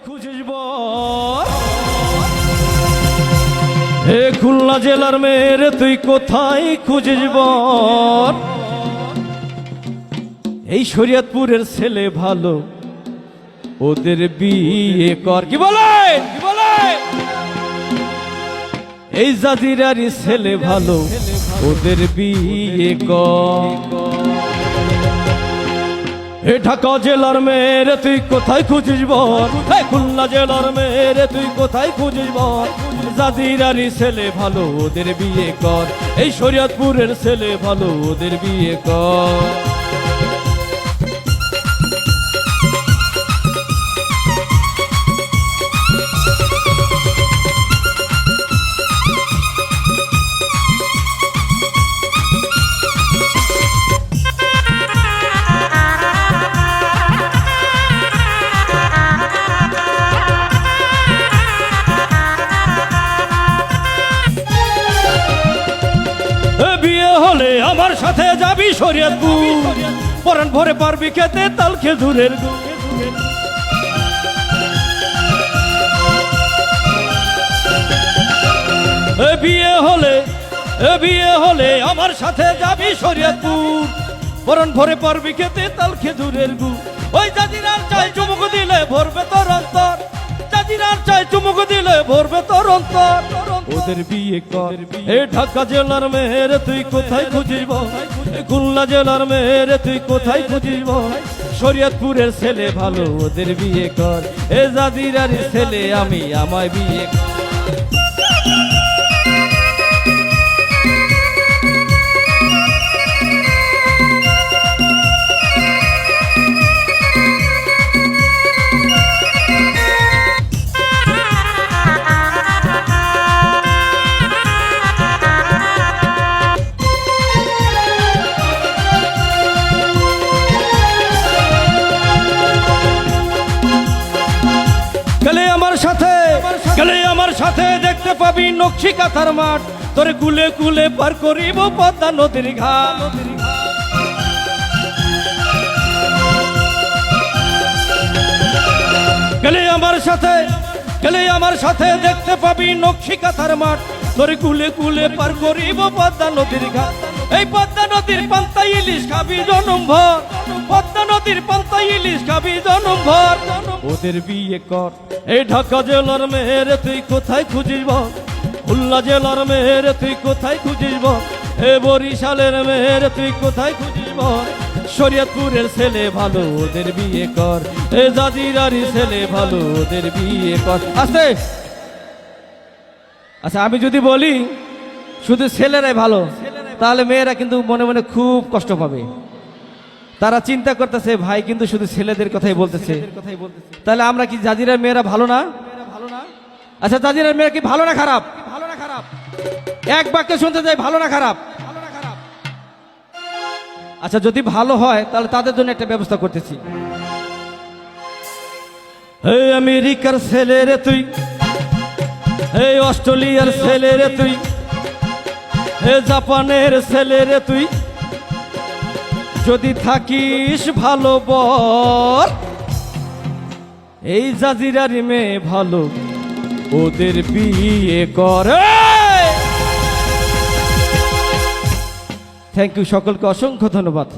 খুঁজিস হে খুলনা জেলার মেয়েরে তুই কোথায় খুঁজিস এই শরীয়তপুরের ছেলে ভালো ওদের বিয়ে কর কি বলে এই জাজিরারি ছেলে ভালো ওদের বিয়ে কর হে ঢাকা জেলার মেয়েরে তুই কোথায় খুঁজিস হে খুলনা জেলার মেয়েরে তুই কোথায় খুঁজিস জাজিরারি ছেলে ভালো ওদের বিয়ে কর এই শরীয়তপুরের ছেলে ভালো ওদের বিয়ে কর হলে আমার সাথে যাবি শরীয়তপুর পরাণ ভরে পারবি খেতে তাল খেজুরের বিয়ে হলে আমার সাথে যাবি শরীয়তপুর পরাণ ভরে পারবি খেতে তাল খেজুরের গু ওই জাজিরার চাই চুমুক দিলে ভরবে তোর অন্তর জাজিরার চাই চুমুক দিলে ভরবে তোর অন্তর ওদের বিয়ে কর এ ঢাকা জেলার মেয়েরে তুই কোথায় খুঁজিস খুলনা জেলার মেয়েরে তুই কোথায় খুঁজিস শরীয়তপুরের ছেলে ভালো ওদের বিয়ে কর এ জাজিরারি ছেলে আমি আমায় বিয়ে কর গেলে আমার সাথে দেখতে পাবি নকশি কাঁথার মাঠ তোরে কুলে কুলে পার করিব পদ্মা নদীর ঘাট গেলে আমার সাথে দেখতে পাবি নকশি কাঁথার মাঠ তোরে কুলে কুলে পার করিব পদ্মা নদীর ঘাট এই পদ্মা নদীর পান্তায় ইলিশ খাবি জনম ভর পদ্মা নদীর পান্তায় ইলিশ খাবি জনম ভর ওদের বিয়ে কর এই ঢাকা জেলার মেয়েরে তুই কোথায় খুঁজিস খুলনা জেলার মেয়েরে তুই কোথায় খুঁজিস এ বরিশালের মেয়েরে তুই কোথায় খুঁজিস শরীয়তপুরের ছেলে ভালো ওদের বিয়ে কর এ জাজিরারি ছেলে ভালো ওদের বিয়ে কর আচ্ছা আমি যদি বলি শুধু ছেলেরাই ভালো তাহলে মেয়েরা কিন্তু মনে মনে খুব কষ্ট পাবে তারা চিন্তা করতেছে ভাই কিন্তু শুধু ছেলেদের কথাই বলতেছে তাহলে আমরা কি জাজিরার মেয়েরা ভালো না আচ্ছা জাজিরার মেয়েরা কি ভালো না খারাপ এক বাক্যে শুনতে যাই ভালো না খারাপ আচ্ছা যদি ভালো হয় তাহলে তাদের জন্য একটা ব্যবস্থা করতেছি হে আমেরিকার ছেলে রে তুই হে অস্ট্রেলিয়ার ছেলে রে তুই হে জাপানের ছেলে রে তুই যদি থাকিস ভালো বল এই জাজিরারি মেয়ে ভালো ওদের বিয়ে করে থ্যাংক ইউ সকলকে অসংখ্য ধন্যবাদ।